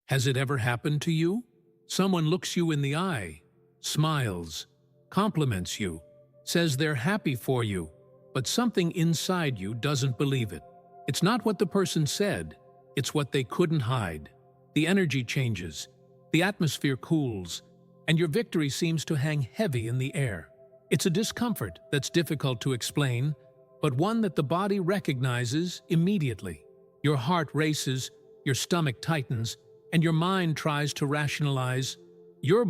Has it ever happened to you? Someone looks you in the eye, smiles, compliments you, says they're happy for you, but something inside you doesn't believe it. It's not what the person said, it's what they couldn't hide. The energy changes, the atmosphere cools, and your victory seems to hang heavy in the air. It's a discomfort that's difficult to explain, but one that the body recognizes immediately. Your heart races, your stomach tightens, and your mind tries to rationalize. You're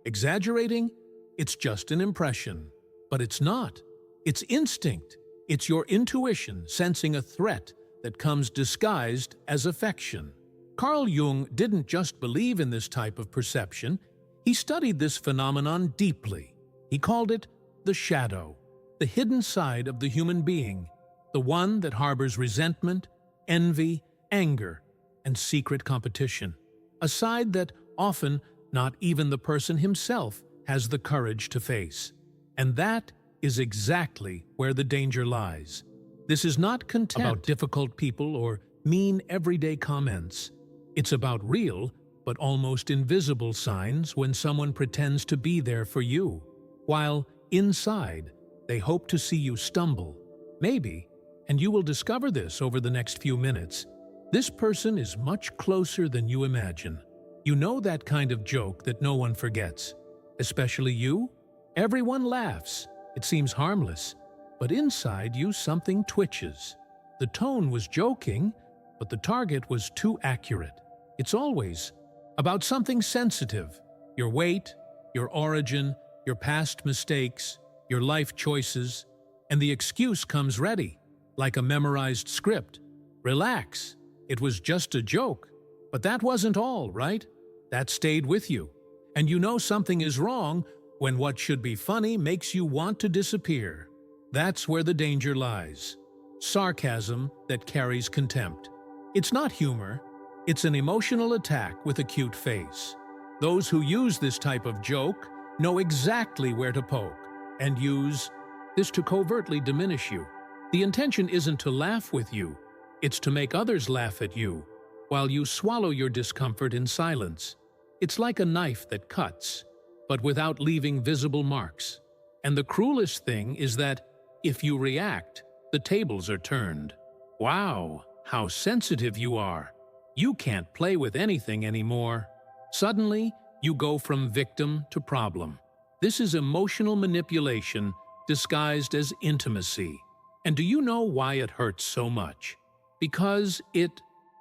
exaggerating? It's just an impression. But it's not. It's instinct. It's your intuition sensing a threat that comes disguised as affection. Carl Jung didn't just believe in this type of perception, he studied this phenomenon deeply. He called it the shadow, the hidden side of the human being, the one that harbors resentment, envy, anger, and secret competition. A side that often not even the person himself has the courage to face. And that is exactly where the danger lies. This is not content about difficult people or mean everyday comments. It's about real, but almost invisible signs when someone pretends to be there for you, while inside they hope to see you stumble. Maybe, and you will discover this over the next few minutes, this person is much closer than you imagine. You know that kind of joke that no one forgets, especially you? Everyone laughs. It seems harmless, but inside you something twitches. The tone was joking, but the target was too accurate. It's always about something sensitive, your weight, your origin, your past mistakes, your life choices, and the excuse comes ready, like a memorized script. Relax, it was just a joke. But that wasn't all, right? That stayed with you. And you know something is wrong when what should be funny makes you want to disappear. That's where the danger lies. Sarcasm that carries contempt. It's not humor, it's an emotional attack with a cute face. Those who use this type of joke know exactly where to poke and use this to covertly diminish you. The intention isn't to laugh with you, it's to make others laugh at you, while you swallow your discomfort in silence. It's like a knife that cuts, but without leaving visible marks. And the cruelest thing is that if you react, the tables are turned. Wow, how sensitive you are. You can't play with anything anymore. Suddenly, you go from victim to problem. This is emotional manipulation disguised as intimacy. And do you know why it hurts so much? Because it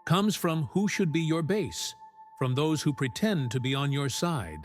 comes from who should be your base, from those who pretend to be on your side.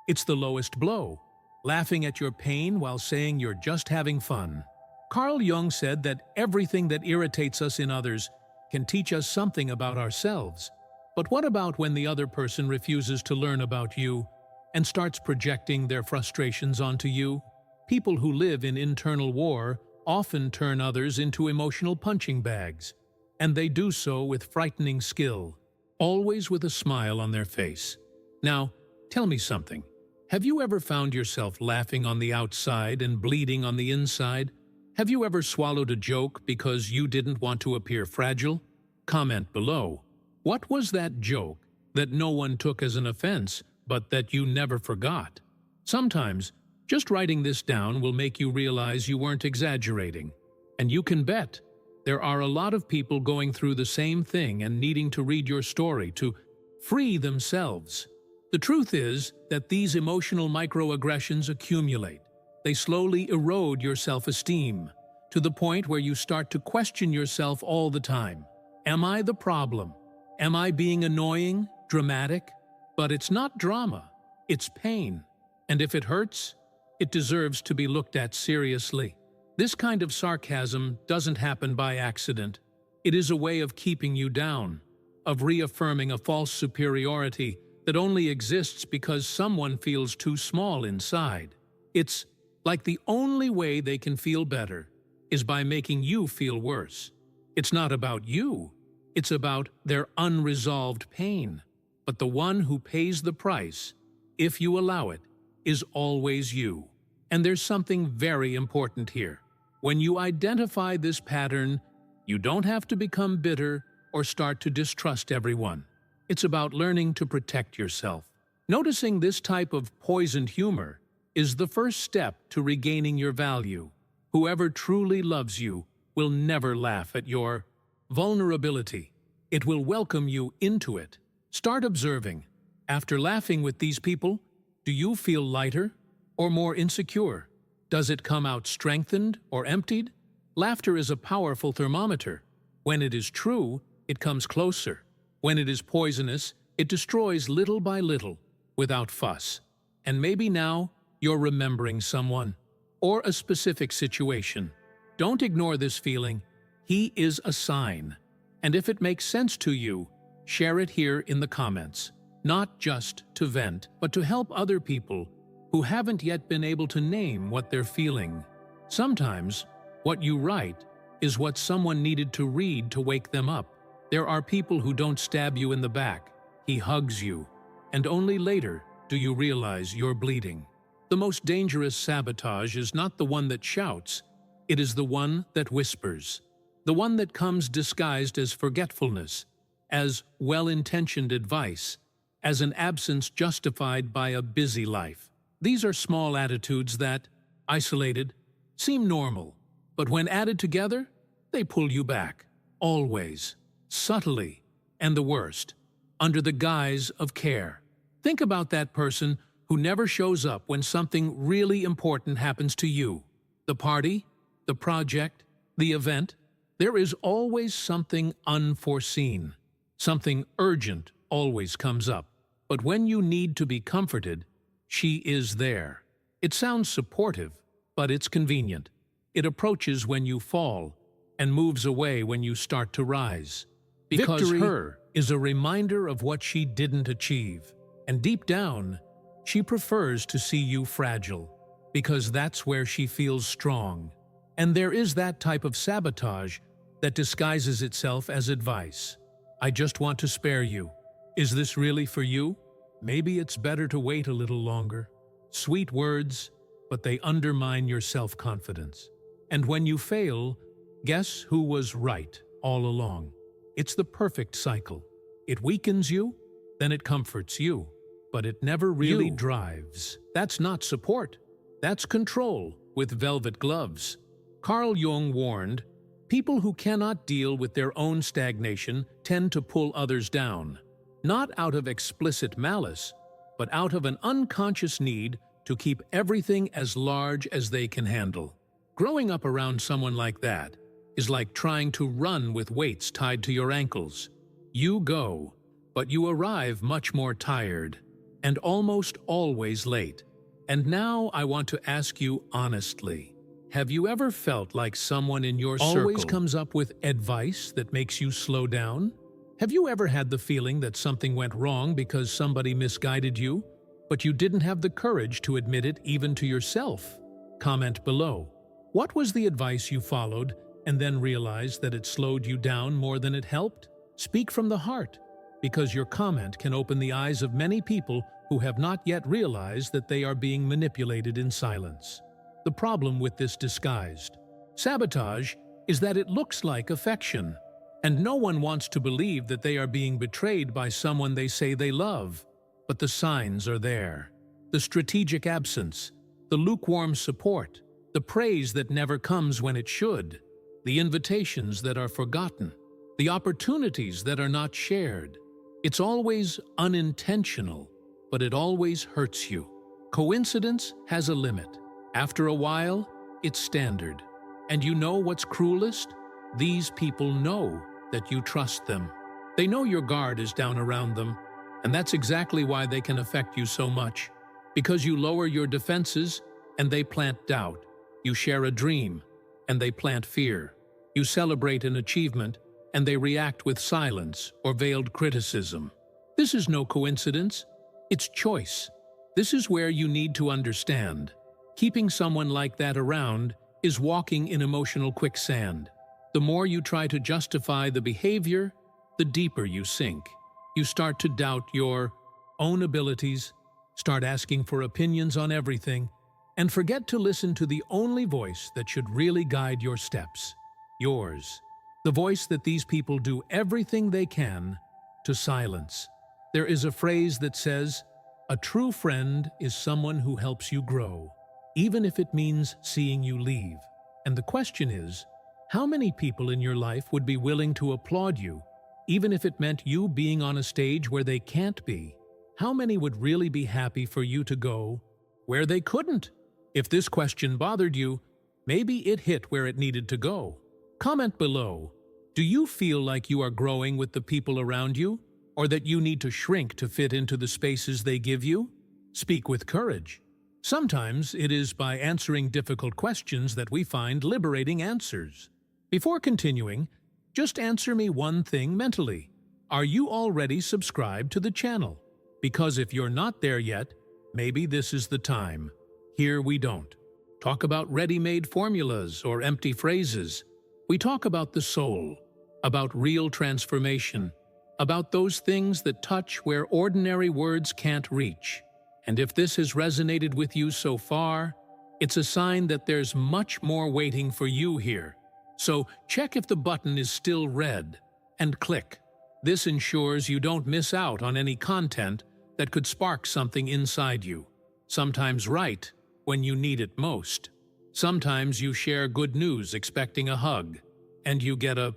It's the lowest blow, laughing at your pain while saying you're just having fun. Carl Jung said that everything that irritates us in others can teach us something about ourselves. But what about when the other person refuses to learn about you and starts projecting their frustrations onto you? People who live in internal war often turn others into emotional punching bags, and they do so with frightening skill, always with a smile on their face. Now, tell me something. Have you ever found yourself laughing on the outside and bleeding on the inside? Have you ever swallowed a joke because you didn't want to appear fragile? Comment below. What was that joke that no one took as an offense, but that you never forgot? Sometimes, just writing this down will make you realize you weren't exaggerating. And you can bet there are a lot of people going through the same thing and needing to read your story to free themselves. The truth is that these emotional microaggressions accumulate. They slowly erode your self-esteem to the point where you start to question yourself all the time. Am I the problem? Am I being annoying, dramatic? But it's not drama, it's pain. And if it hurts, it deserves to be looked at seriously. This kind of sarcasm doesn't happen by accident. It is a way of keeping you down, of reaffirming a false superiority that only exists because someone feels too small inside. It's like the only way they can feel better is by making you feel worse. It's not about you, it's about their unresolved pain. But the one who pays the price, if you allow it, is always you. And there's something very important here. When you identify this pattern, you don't have to become bitter or start to distrust everyone. It's about learning to protect yourself. Noticing this type of poisoned humor is the first step to regaining your value. Whoever truly loves you will never laugh at your vulnerability. It will welcome you into it. Start observing. After laughing with these people, do you feel lighter or more insecure? Does it come out strengthened or emptied? Laughter is a powerful thermometer. When it is true, it comes closer. When it is poisonous, it destroys little by little, without fuss. And maybe now you're remembering someone or a specific situation. Don't ignore this feeling. He is a sign. And if it makes sense to you, share it here in the comments. Not just to vent, but to help other people who haven't yet been able to name what they're feeling. Sometimes, what you write is what someone needed to read to wake them up. There are people who don't stab you in the back. He hugs you, and only later do you realize you're bleeding. The most dangerous sabotage is not the one that shouts, it is the one that whispers. The one that comes disguised as forgetfulness, as well-intentioned advice, as an absence justified by a busy life. These are small attitudes that, isolated, seem normal, but when added together, they pull you back, always, subtly, and the worst, under the guise of care. Think about that person who never shows up when something really important happens to you. The party, the project, the event. There is always something unforeseen. Something urgent always comes up. But when you need to be comforted, she is there. It sounds supportive, but it's convenient. It approaches when you fall and moves away when you start to rise. Because Victory her is a reminder of what she didn't achieve. And deep down, she prefers to see you fragile, because that's where she feels strong. And there is that type of sabotage that disguises itself as advice. I just want to spare you. Is this really for you? Maybe it's better to wait a little longer. Sweet words, but they undermine your self-confidence. And when you fail, guess who was right all along? It's the perfect cycle. It weakens you, then it comforts you, but it never really drives. That's not support. That's control with velvet gloves. Carl Jung warned, people who cannot deal with their own stagnation tend to pull others down, not out of explicit malice, but out of an unconscious need to keep everything as large as they can handle. Growing up around someone like that is like trying to run with weights tied to your ankles. You go, but you arrive much more tired and almost always late. And now I want to ask you honestly, have you ever felt like someone in your circle always comes up with advice that makes you slow down? Have you ever had the feeling that something went wrong because somebody misguided you, but you didn't have the courage to admit it even to yourself? Comment below. What was the advice you followed and then realized that it slowed you down more than it helped? Speak from the heart, because your comment can open the eyes of many people who have not yet realized that they are being manipulated in silence. The problem with this disguised sabotage is that it looks like affection, and no one wants to believe that they are being betrayed by someone they say they love. But the signs are there. The strategic absence, the lukewarm support, the praise that never comes when it should, the invitations that are forgotten, the opportunities that are not shared. It's always unintentional, but it always hurts you. Coincidence has a limit. After a while, it's standard. And you know what's cruelest? These people know that you trust them. They know your guard is down around them, and that's exactly why they can affect you so much. Because you lower your defenses, and they plant doubt. You share a dream, and they plant fear. You celebrate an achievement, and they react with silence or veiled criticism. This is no coincidence. It's choice. This is where you need to understand. Keeping someone like that around is walking in emotional quicksand. The more you try to justify the behavior, the deeper you sink. You start to doubt your own abilities, start asking for opinions on everything, and forget to listen to the only voice that should really guide your steps. Yours. The voice that these people do everything they can to silence. There is a phrase that says, "A true friend is someone who helps you grow, even if it means seeing you leave." And the question is, how many people in your life would be willing to applaud you, even if it meant you being on a stage where they can't be? How many would really be happy for you to go where they couldn't? If this question bothered you, maybe it hit where it needed to go. Comment below. Do you feel like you are growing with the people around you, or that you need to shrink to fit into the spaces they give you? Speak with courage. Sometimes it is by answering difficult questions that we find liberating answers. Before continuing, just answer me one thing mentally. Are you already subscribed to the channel? Because if you're not there yet, maybe this is the time. Here we don't talk about ready-made formulas or empty phrases. We talk about the soul, about real transformation, about those things that touch where ordinary words can't reach. And if this has resonated with you so far, it's a sign that there's much more waiting for you here. So check if the button is still red and click. This ensures you don't miss out on any content that could spark something inside you. Sometimes right when you need it most. Sometimes you share good news expecting a hug, and you get a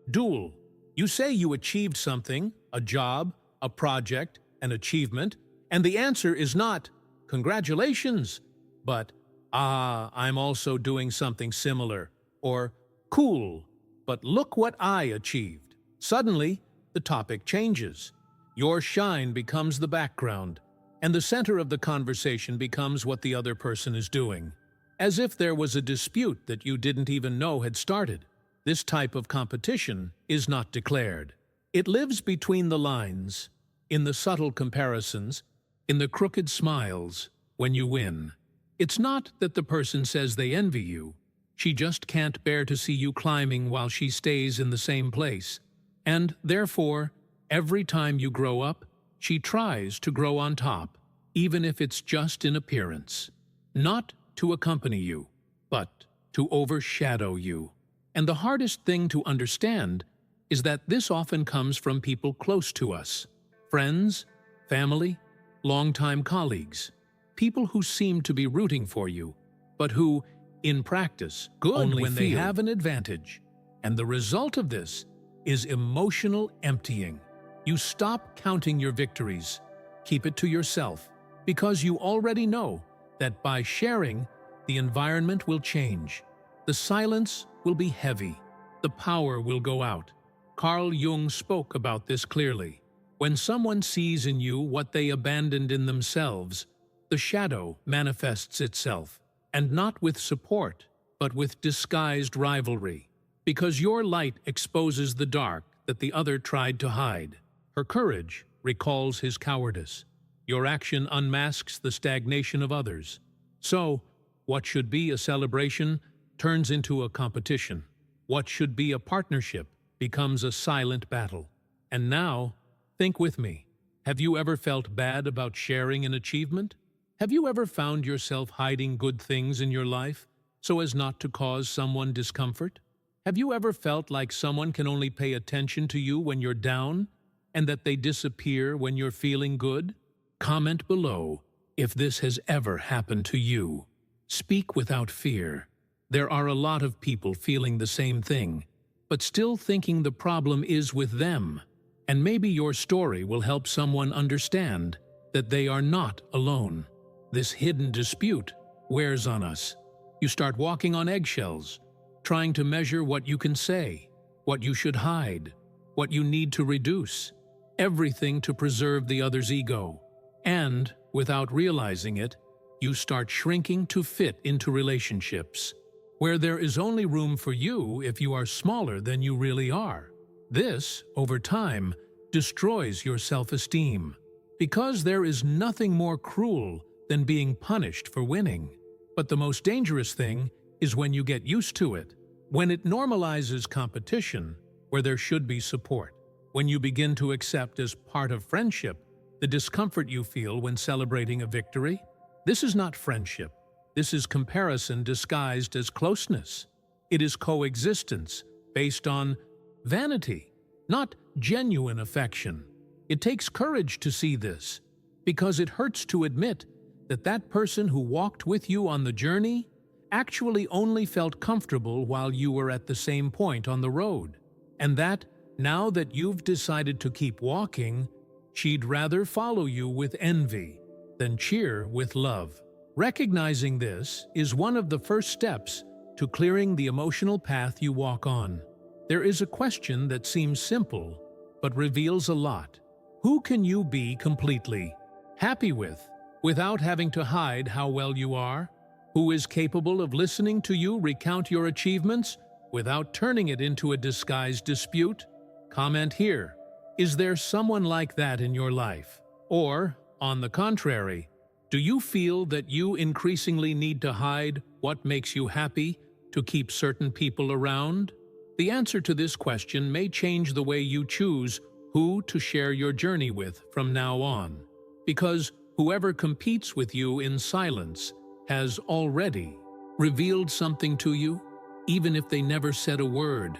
duel. You say you achieved something, a job, a project, an achievement, and the answer is not, "Congratulations," but, "I'm also doing something similar," or, "Cool, but look what I achieved." Suddenly, the topic changes. Your shine becomes the background, and the center of the conversation becomes what the other person is doing. As if there was a dispute that you didn't even know had started. This type of competition is not declared. It lives between the lines, in the subtle comparisons, in the crooked smiles when you win. It's not that the person says they envy you. She just can't bear to see you climbing while she stays in the same place. And therefore, every time you grow up, she tries to grow on top, even if it's just in appearance. Not to accompany you, but to overshadow you. And the hardest thing to understand is that this often comes from people close to us. Friends, family, longtime colleagues. People who seem to be rooting for you, but who, in practice, only when they have an advantage. And the result of this is emotional emptying. You stop counting your victories. Keep it to yourself, because you already know that by sharing, the environment will change. The silence will be heavy. The power will go out. Carl Jung spoke about this clearly. When someone sees in you what they abandoned in themselves, the shadow manifests itself, and not with support, but with disguised rivalry, because your light exposes the dark that the other tried to hide. Her courage recalls his cowardice. Your action unmasks the stagnation of others. So, what should be a celebration turns into a competition. What should be a partnership becomes a silent battle. And now, think with me. Have you ever felt bad about sharing an achievement? Have you ever found yourself hiding good things in your life so as not to cause someone discomfort? Have you ever felt like someone can only pay attention to you when you're down, and that they disappear when you're feeling good? Comment below if this has ever happened to you. Speak without fear. There are a lot of people feeling the same thing, but still thinking the problem is with them. And maybe your story will help someone understand that they are not alone. This hidden dispute wears on us. You start walking on eggshells, trying to measure what you can say, what you should hide, what you need to reduce, everything to preserve the other's ego. And, without realizing it, you start shrinking to fit into relationships, where there is only room for you if you are smaller than you really are. This, over time, destroys your self-esteem, because there is nothing more cruel than being punished for winning. But the most dangerous thing is when you get used to it, when it normalizes competition where there should be support, when you begin to accept as part of friendship the discomfort you feel when celebrating a victory. This is not friendship. This is comparison disguised as closeness. It is coexistence based on vanity, not genuine affection. It takes courage to see this, because it hurts to admit that that person who walked with you on the journey actually only felt comfortable while you were at the same point on the road, and that, now that you've decided to keep walking, she'd rather follow you with envy than cheer with love. Recognizing this is one of the first steps to clearing the emotional path you walk on. There is a question that seems simple, but reveals a lot. Who can you be completely happy with, without having to hide how well you are? Who is capable of listening to you recount your achievements without turning it into a disguised dispute? Comment here. Is there someone like that in your life? Or, on the contrary, do you feel that you increasingly need to hide what makes you happy to keep certain people around? The answer to this question may change the way you choose who to share your journey with from now on, because whoever competes with you in silence has already revealed something to you, even if they never said a word,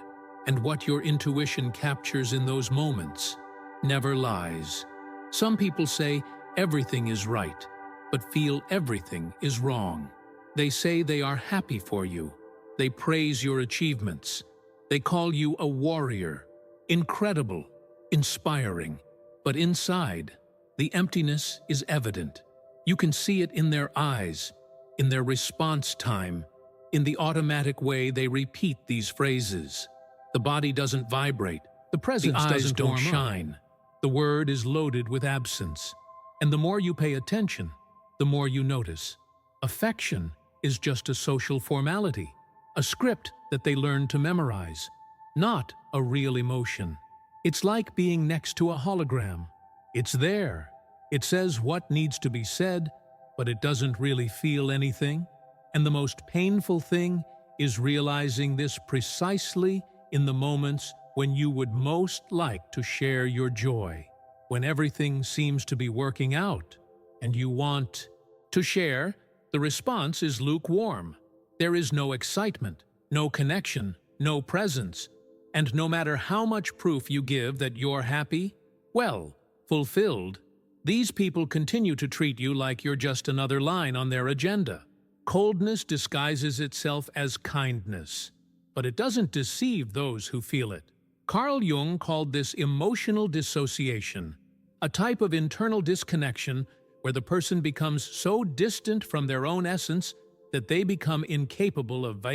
and what your intuition captures in those moments never lies. Some people say everything is right, but feel everything is wrong. They say they are happy for you. They praise your achievements. They call you a warrior, incredible, inspiring. But inside, the emptiness is evident. You can see it in their eyes, in their response time, in the automatic way they repeat these phrases. The body doesn't vibrate. The presence doesn't shine. The word is loaded with absence. And the more you pay attention, the more you notice. Affection is just a social formality, a script that they learn to memorize, not a real emotion. It's like being next to a hologram. It's there. It says what needs to be said, but it doesn't really feel anything. And the most painful thing is realizing this precisely in the moments when you would most like to share your joy, when everything seems to be working out, and you want to share. The response is lukewarm. There is no excitement, no connection, no presence, and no matter how much proof you give that you're happy, well, fulfilled, these people continue to treat you like you're just another line on their agenda. Coldness disguises itself as kindness, but it doesn't deceive those who feel it. Carl Jung called this emotional dissociation, a type of internal disconnection where the person becomes so distant from their own essence that they become incapable of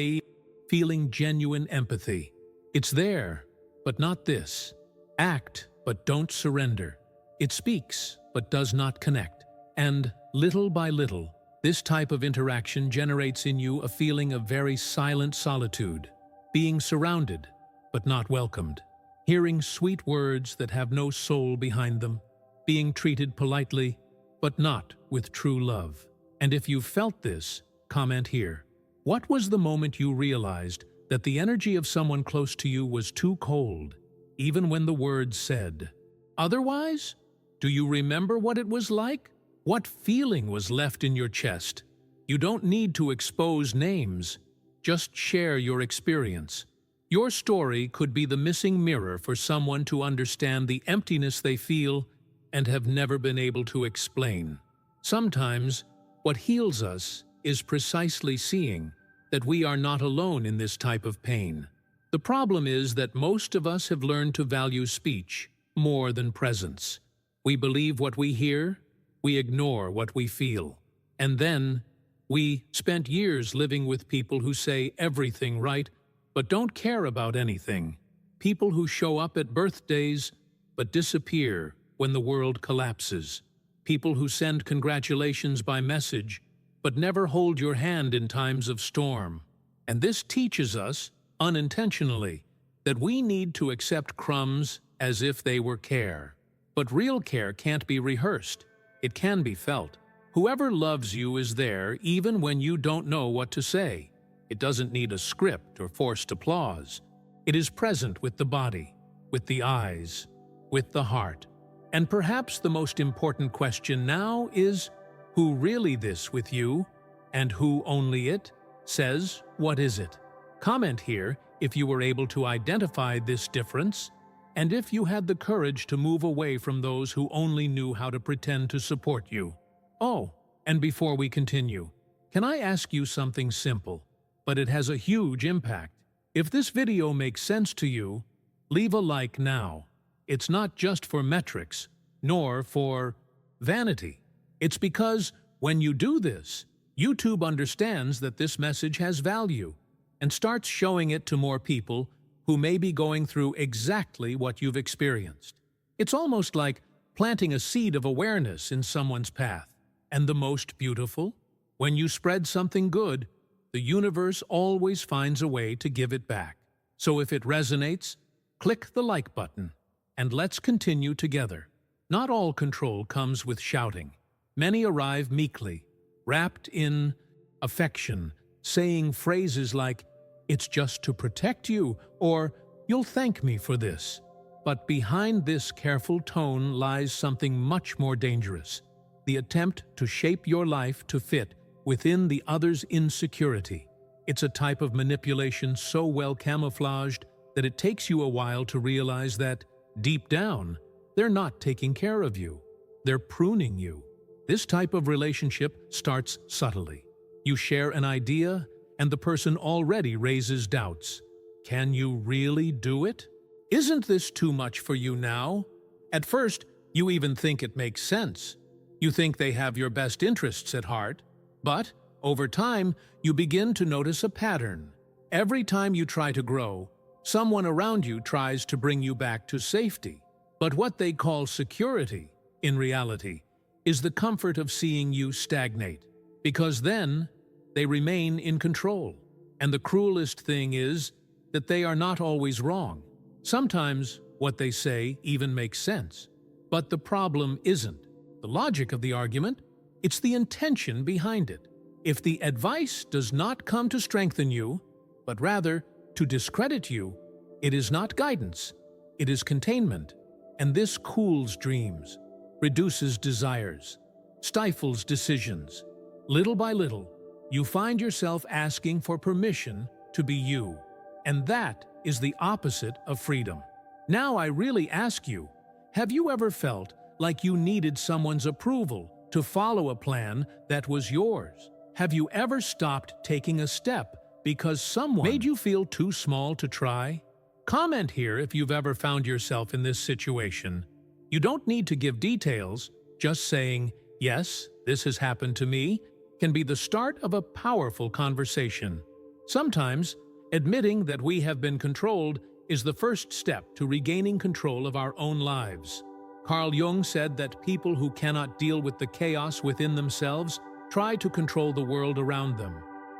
feeling genuine empathy. It's there, but not this. Act, but don't surrender. It speaks, but does not connect. And little by little, this type of interaction generates in you a feeling of very silent solitude, being surrounded, but not welcomed, hearing sweet words that have no soul behind them, being treated politely, but not with true love. And if you've felt this, comment here. What was the moment you realized that the energy of someone close to you was too cold, even when the words said otherwise? Do you remember what it was like? What feeling was left in your chest? You don't need to expose names. Just share your experience. Your story could be the missing mirror for someone to understand the emptiness they feel and have never been able to explain. Sometimes, what heals us is precisely seeing that we are not alone in this type of pain. The problem is that most of us have learned to value speech more than presence. We believe what we hear, we ignore what we feel, and then we spent years living with people who say everything right but don't care about anything. People who show up at birthdays but disappear when the world collapses. People who send congratulations by message but never hold your hand in times of storm. And this teaches us, unintentionally, that we need to accept crumbs as if they were care. But real care can't be rehearsed. It can be felt. Whoever loves you is there even when you don't know what to say. It doesn't need a script or forced applause. It is present with the body, with the eyes, with the heart. And perhaps the most important question now is, who really this with you, and who only it says, what is it? Comment here if you were able to identify this difference. And if you had the courage to move away from those who only knew how to pretend to support you. Oh, and before we continue, can I ask you something simple, but it has a huge impact? If this video makes sense to you, leave a like now. It's not just for metrics, nor for vanity. It's because when you do this, YouTube understands that this message has value and starts showing it to more people who may be going through exactly what you've experienced. It's almost like planting a seed of awareness in someone's path. And the most beautiful? When you spread something good, the universe always finds a way to give it back. So if it resonates, click the like button, and let's continue together. Not all control comes with shouting. Many arrive meekly, wrapped in affection, saying phrases like, "It's just to protect you," or "You'll thank me for this." But behind this careful tone lies something much more dangerous: the attempt to shape your life to fit within the other's insecurity. It's a type of manipulation so well camouflaged that it takes you a while to realize that, deep down, they're not taking care of you. They're pruning you. This type of relationship starts subtly. You share an idea, and the person already raises doubts. Can you really do it? Isn't this too much for you now? At first, you even think it makes sense. You think they have your best interests at heart. But, over time, you begin to notice a pattern. Every time you try to grow, someone around you tries to bring you back to safety. But what they call security, in reality, is the comfort of seeing you stagnate. Because then, they remain in control. And the cruelest thing is that they are not always wrong. Sometimes what they say even makes sense. But the problem isn't the logic of the argument, it's the intention behind it. If the advice does not come to strengthen you, but rather to discredit you, it is not guidance, it is containment. And this cools dreams, reduces desires, stifles decisions. Little by little, you find yourself asking for permission to be you. And that is the opposite of freedom. Now I really ask you, have you ever felt like you needed someone's approval to follow a plan that was yours? Have you ever stopped taking a step because someone made you feel too small to try? Comment here if you've ever found yourself in this situation. You don't need to give details, just saying, "Yes, this has happened to me," can be the start of a powerful conversation. Sometimes, admitting that we have been controlled is the first step to regaining control of our own lives. Carl Jung said that people who cannot deal with the chaos within themselves try to control the world around them.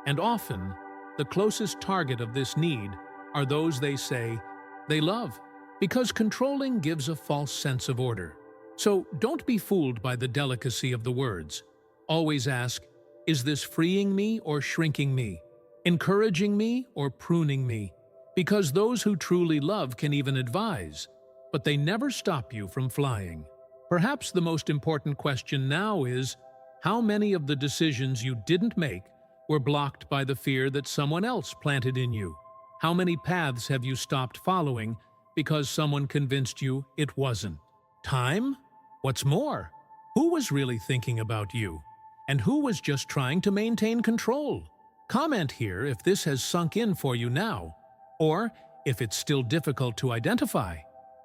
And often, the closest target of this need are those they say they love, because controlling gives a false sense of order. So don't be fooled by the delicacy of the words. Always ask, is this freeing me or shrinking me? Encouraging me or pruning me? Because those who truly love can even advise, but they never stop you from flying. Perhaps the most important question now is, how many of the decisions you didn't make were blocked by the fear that someone else planted in you? How many paths have you stopped following because someone convinced you it wasn't time? What's more, who was really thinking about you? And who was just trying to maintain control? Comment here if this has sunk in for you now, or if it's still difficult to identify.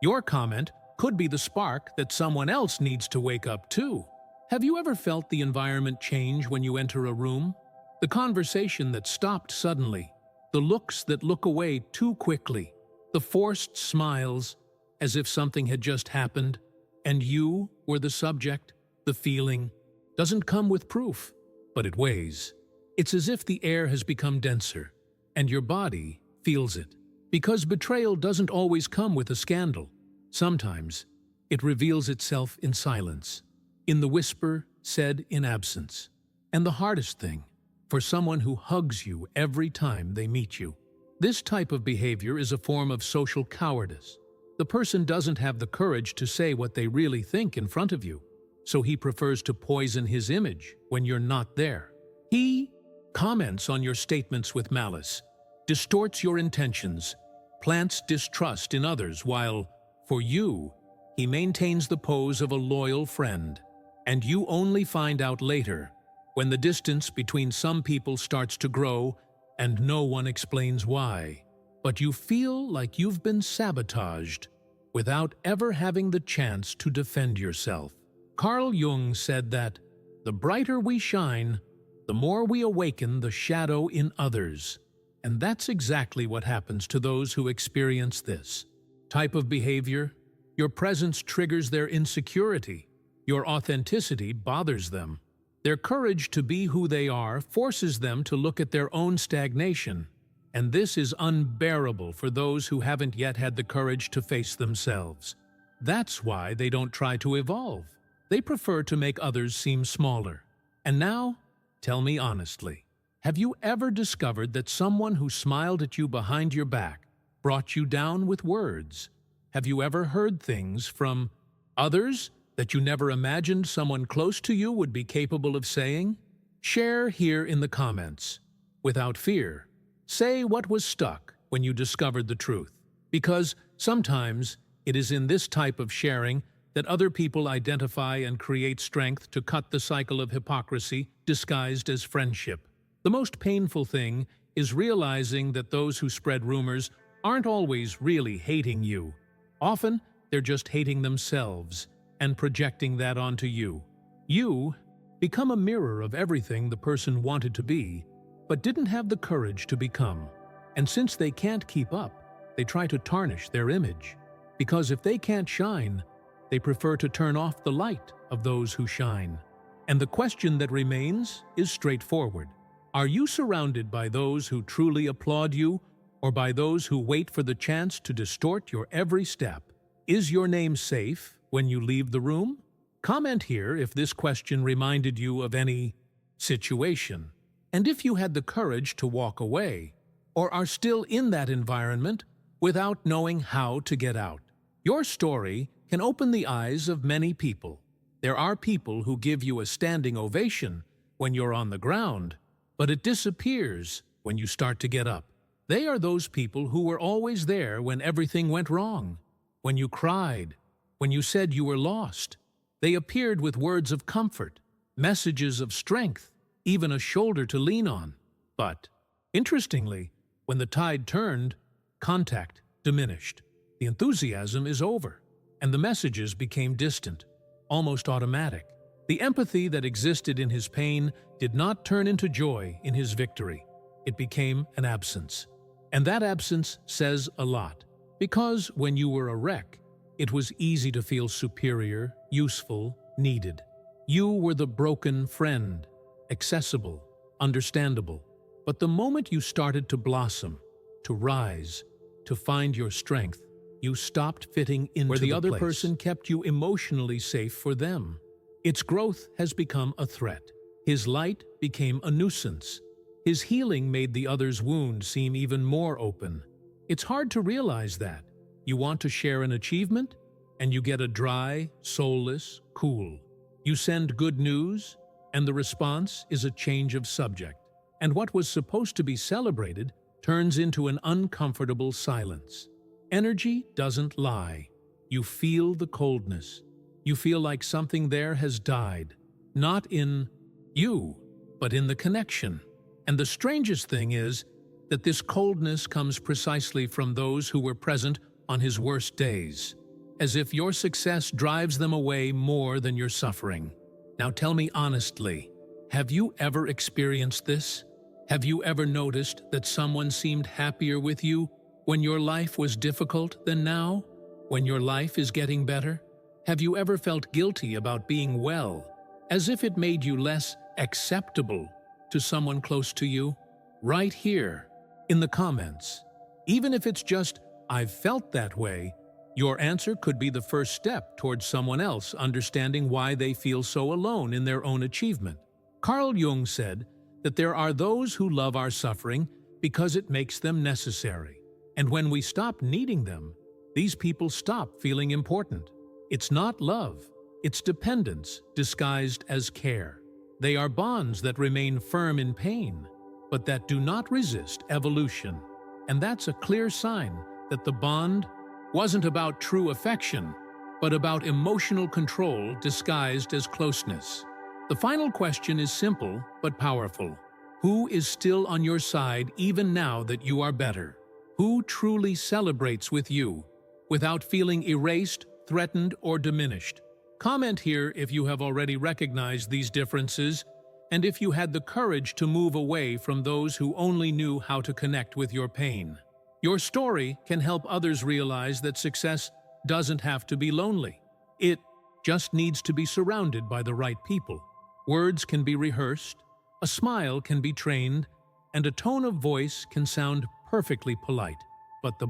Your comment could be the spark that someone else needs to wake up to. Have you ever felt the environment change when you enter a room? The conversation that stopped suddenly, the looks that look away too quickly, the forced smiles as if something had just happened, and you were the subject. The feeling doesn't come with proof, but it weighs. It's as if the air has become denser, and your body feels it. Because betrayal doesn't always come with a scandal. Sometimes it reveals itself in silence, in the whisper said in absence. And the hardest thing, for someone who hugs you every time they meet you. This type of behavior is a form of social cowardice. The person doesn't have the courage to say what they really think in front of you, so he prefers to poison his image when you're not there. He comments on your statements with malice, distorts your intentions, plants distrust in others while For you, he maintains the pose of a loyal friend, and you only find out later, when the distance between some people starts to grow and no one explains why. But you feel like you've been sabotaged without ever having the chance to defend yourself. Carl Jung said that the brighter we shine, the more we awaken the shadow in others. And that's exactly what happens to those who experience this type of behavior. Your presence triggers their insecurity. Your authenticity bothers them. Their courage to be who they are forces them to look at their own stagnation. And this is unbearable for those who haven't yet had the courage to face themselves. That's why they don't try to evolve. They prefer to make others seem smaller. And now, tell me honestly, have you ever discovered that someone who smiled at you behind your back brought you down with words? Have you ever heard things from others that you never imagined someone close to you would be capable of saying? Share here in the comments. Without fear, say what was stuck when you discovered the truth. Because sometimes it is in this type of sharing that other people identify and create strength to cut the cycle of hypocrisy disguised as friendship. The most painful thing is realizing that those who spread rumors aren't always really hating you. Often, they're just hating themselves and projecting that onto you. You become a mirror of everything the person wanted to be, but didn't have the courage to become. And since they can't keep up, they try to tarnish their image. Because if they can't shine, they prefer to turn off the light of those who shine. And the question that remains is straightforward. Are you surrounded by those who truly applaud you, or by those who wait for the chance to distort your every step? Is your name safe when you leave the room? Comment here if this question reminded you of any situation, and if you had the courage to walk away, or are still in that environment without knowing how to get out. Your story can open the eyes of many people. There are people who give you a standing ovation when you're on the ground, but it disappears when you start to get up. They are those people who were always there when everything went wrong, when you cried, when you said you were lost. They appeared with words of comfort, messages of strength, even a shoulder to lean on. But, interestingly, when the tide turned, contact diminished. The enthusiasm is over, and the messages became distant, almost automatic. The empathy that existed in his pain did not turn into joy in his victory. It became an absence. And that absence says a lot, because when you were a wreck, it was easy to feel superior, useful, needed. You were the broken friend, accessible, understandable. But the moment you started to blossom, to rise, to find your strength, you stopped fitting into where the other person kept you emotionally safe for them. Its growth has become a threat. His light became a nuisance. His healing made the other's wound seem even more open. It's hard to realize that. You want to share an achievement, and you get a dry, soulless, cool. You send good news, and the response is a change of subject. And what was supposed to be celebrated turns into an uncomfortable silence. Energy doesn't lie. You feel the coldness. You feel like something there has died, not in you, but in the connection. And the strangest thing is that this coldness comes precisely from those who were present on his worst days, as if your success drives them away more than your suffering. Now tell me honestly, have you ever experienced this? Have you ever noticed that someone seemed happier with you when your life was difficult than now, when your life is getting better? Have you ever felt guilty about being well, as if it made you less acceptable to someone close to you? Right here, in the comments. Even if it's just, "I've felt that way," your answer could be the first step towards someone else understanding why they feel so alone in their own achievement. Carl Jung said that there are those who love our suffering because it makes them necessary. And when we stop needing them, these people stop feeling important. It's not love, it's dependence disguised as care. They are bonds that remain firm in pain, but that do not resist evolution. And that's a clear sign that the bond wasn't about true affection, but about emotional control disguised as closeness. The final question is simple but powerful. Who is still on your side even now that you are better? Who truly celebrates with you, without feeling erased, threatened, or diminished? Comment here if you have already recognized these differences and if you had the courage to move away from those who only knew how to connect with your pain. Your story can help others realize that success doesn't have to be lonely. It just needs to be surrounded by the right people. Words can be rehearsed, a smile can be trained, and a tone of voice can sound perfectly polite. But the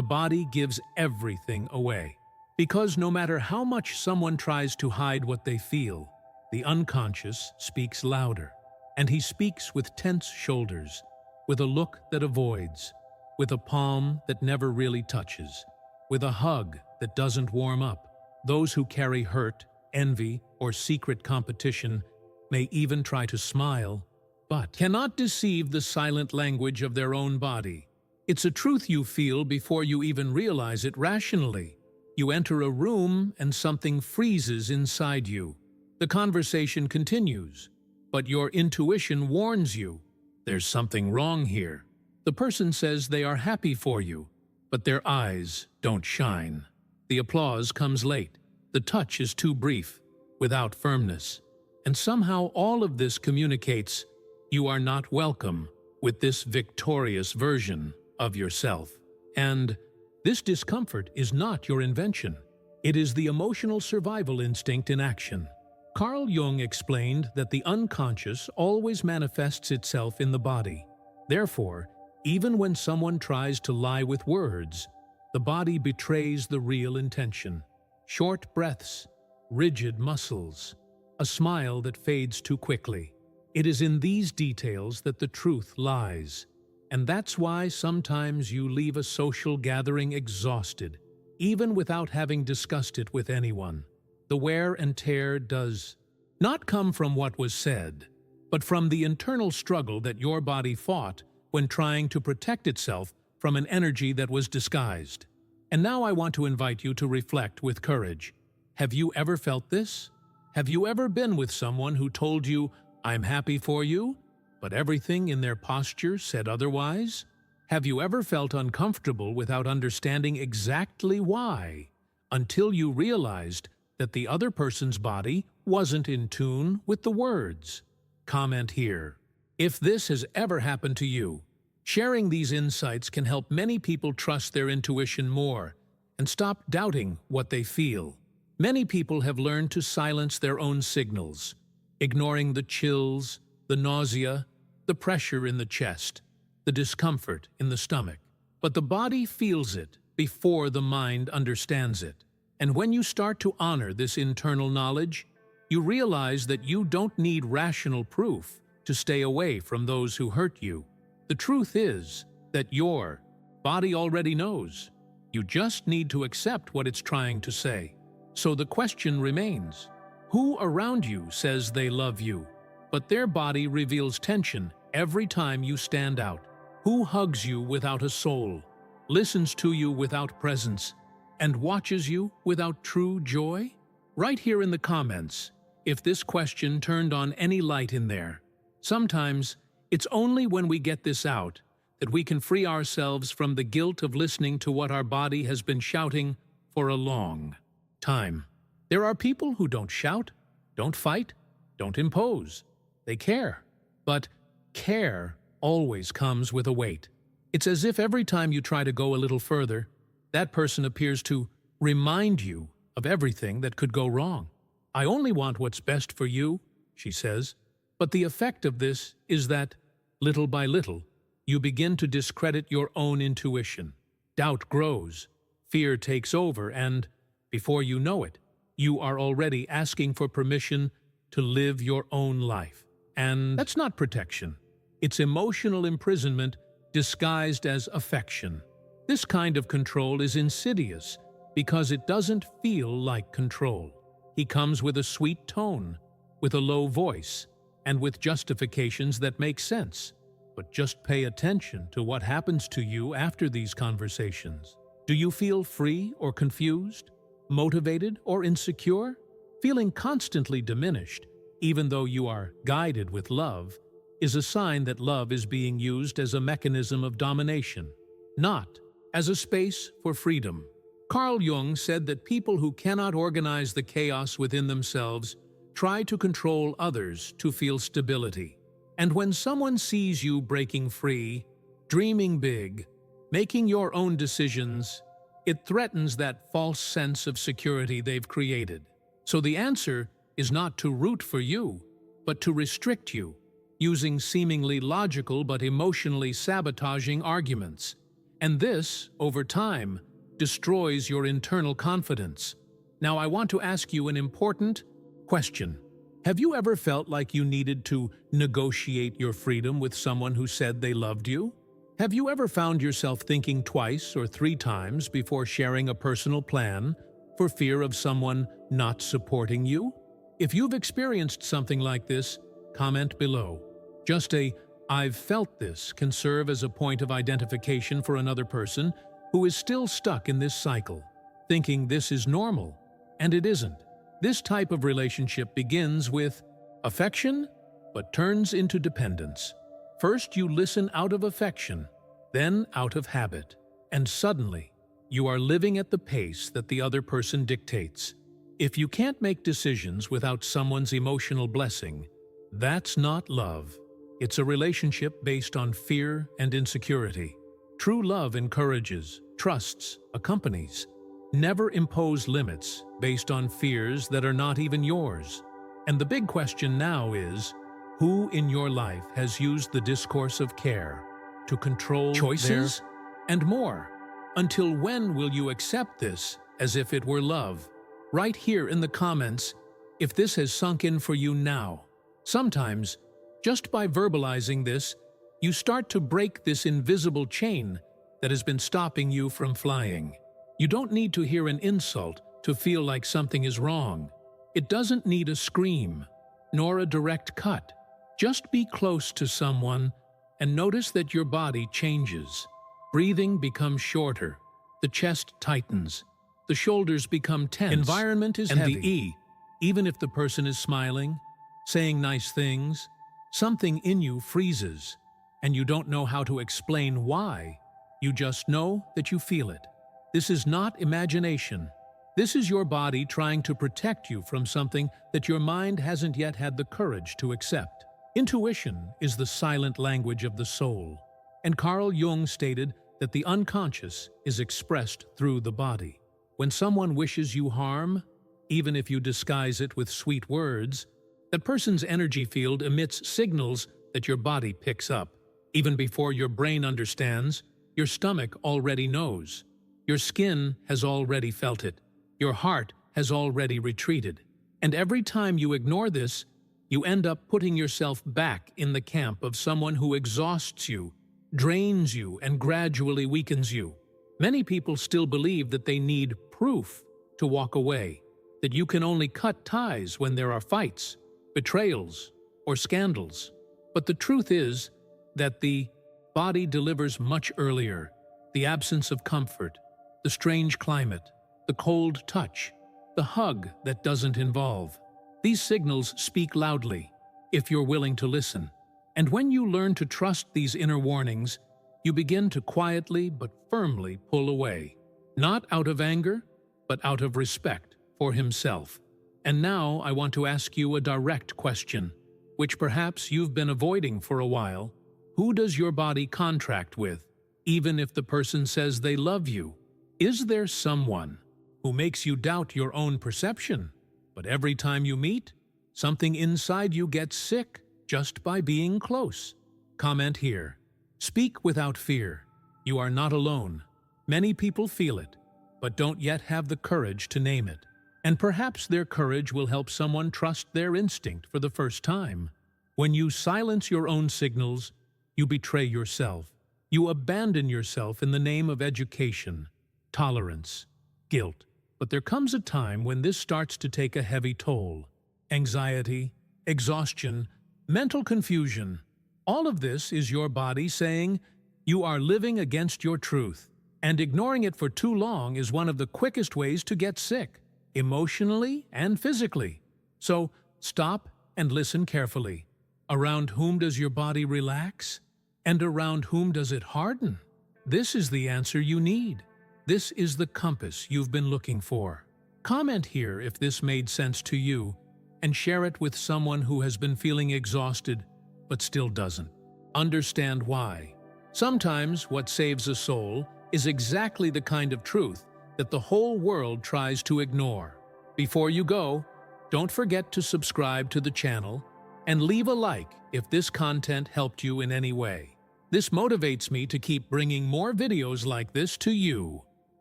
body gives everything away. Because no matter how much someone tries to hide what they feel, the unconscious speaks louder. And he speaks with tense shoulders, with a look that avoids, with a palm that never really touches, with a hug that doesn't warm up. Those who carry hurt, envy, or secret competition may even try to smile, but cannot deceive the silent language of their own body. It's a truth you feel before you even realize it rationally. You enter a room and something freezes inside you. The conversation continues, but your intuition warns you. There's something wrong here. The person says they are happy for you, but their eyes don't shine. The applause comes late. The touch is too brief, without firmness. And somehow all of this communicates you are not welcome with this victorious version of yourself. And this discomfort is not your invention. It is the emotional survival instinct in action. Carl Jung explained that the unconscious always manifests itself in the body. Therefore, even when someone tries to lie with words, the body betrays the real intention. Short breaths, rigid muscles, a smile that fades too quickly. It is in these details that the truth lies. And that's why sometimes you leave a social gathering exhausted, even without having discussed it with anyone. The wear and tear does not come from what was said, but from the internal struggle that your body fought when trying to protect itself from an energy that was disguised. And now I want to invite you to reflect with courage. Have you ever felt this? Have you ever been with someone who told you, "I'm happy for you," but everything in their posture said otherwise? Have you ever felt uncomfortable without understanding exactly why, until you realized that the other person's body wasn't in tune with the words? Comment here if this has ever happened to you. Sharing these insights can help many people trust their intuition more and stop doubting what they feel. Many people have learned to silence their own signals, ignoring the chills, the nausea, the pressure in the chest, the discomfort in the stomach. But the body feels it before the mind understands it. And when you start to honor this internal knowledge, you realize that you don't need rational proof to stay away from those who hurt you. The truth is that your body already knows. You just need to accept what it's trying to say. So the question remains, who around you says they love you, but their body reveals tension every time you stand out? Who hugs you without a soul, listens to you without presence, and watches you without true joy? Write here in the comments if this question turned on any light in there. Sometimes it's only when we get this out that we can free ourselves from the guilt of listening to what our body has been shouting for a long time. There are people who don't shout, don't fight, don't impose. They care. But care always comes with a weight. It's as if every time you try to go a little further, that person appears to remind you of everything that could go wrong. "I only want what's best for you," she says. But the effect of this is that, little by little, you begin to discredit your own intuition. Doubt grows, fear takes over, and, before you know it, you are already asking for permission to live your own life. And that's not protection. It's emotional imprisonment disguised as affection. This kind of control is insidious because it doesn't feel like control. He comes with a sweet tone, with a low voice, and with justifications that make sense. But just pay attention to what happens to you after these conversations. Do you feel free or confused, motivated or insecure? Feeling constantly diminished, even though you are guided with love, is a sign that love is being used as a mechanism of domination, not as a space for freedom. Carl Jung said that people who cannot organize the chaos within themselves try to control others to feel stability. And when someone sees you breaking free, dreaming big, making your own decisions, it threatens that false sense of security they've created. So the answer is not to root for you, but to restrict you, using seemingly logical but emotionally sabotaging arguments. And this, over time, destroys your internal confidence. Now I want to ask you an important question. Have you ever felt like you needed to negotiate your freedom with someone who said they loved you? Have you ever found yourself thinking twice or 3 times before sharing a personal plan for fear of someone not supporting you? If you've experienced something like this, comment below. Just a "I've felt this" can serve as a point of identification for another person who is still stuck in this cycle, thinking this is normal, and it isn't. This type of relationship begins with affection, but turns into dependence. First, you listen out of affection, then out of habit, and suddenly, you are living at the pace that the other person dictates. If you can't make decisions without someone's emotional blessing, that's not love. It's a relationship based on fear and insecurity. True love encourages, trusts, accompanies. Never impose limits based on fears that are not even yours. And the big question now is, who in your life has used the discourse of care to control choices and more? Until when will you accept this as if it were love? Write here in the comments if this has sunk in for you now. Sometimes, just by verbalizing this, you start to break this invisible chain that has been stopping you from flying. You don't need to hear an insult to feel like something is wrong. It doesn't need a scream, nor a direct cut. Just be close to someone and notice that your body changes. Breathing becomes shorter, the chest tightens, the shoulders become tense, environment is heavy. The even if the person is smiling, saying nice things, something in you freezes, and you don't know how to explain why. You just know that you feel it. This is not imagination. This is your body trying to protect you from something that your mind hasn't yet had the courage to accept. Intuition is the silent language of the soul, and Carl Jung stated that the unconscious is expressed through the body. When someone wishes you harm, even if you disguise it with sweet words, that person's energy field emits signals that your body picks up. Even before your brain understands, your stomach already knows. Your skin has already felt it. Your heart has already retreated. And every time you ignore this, you end up putting yourself back in the camp of someone who exhausts you, drains you, and gradually weakens you. Many people still believe that they need proof to walk away, that you can only cut ties when there are fights, betrayals, or scandals. But the truth is that the body delivers much earlier. The absence of comfort, the strange climate, the cold touch, the hug that doesn't involve. These signals speak loudly, if you're willing to listen. And when you learn to trust these inner warnings, you begin to quietly but firmly pull away. Not out of anger, but out of respect for himself. And now I want to ask you a direct question, which perhaps you've been avoiding for a while. Who does your body contract with, even if the person says they love you? Is there someone who makes you doubt your own perception? But every time you meet, something inside you gets sick just by being close. Comment here. Speak without fear. You are not alone. Many people feel it, but don't yet have the courage to name it. And perhaps their courage will help someone trust their instinct for the first time. When you silence your own signals, you betray yourself. You abandon yourself in the name of education, tolerance, guilt. But there comes a time when this starts to take a heavy toll. Anxiety, exhaustion, mental confusion. All of this is your body saying, you are living against your truth. And ignoring it for too long is one of the quickest ways to get sick, emotionally and physically. So stop and listen carefully. Around whom does your body relax? And around whom does it harden? This is the answer you need. This is the compass you've been looking for. Comment here if this made sense to you, and share it with someone who has been feeling exhausted but still doesn't. Understand why. Sometimes what saves a soul is exactly the kind of truth that the whole world tries to ignore. Before you go, don't forget to subscribe to the channel and leave a like if this content helped you in any way. This motivates me to keep bringing more videos like this to you.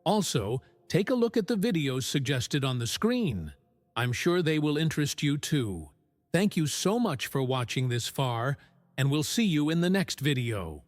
Also, take a look at the videos suggested on the screen. I'm sure they will interest you too. Thank you so much for watching this far, and we'll see you in the next video.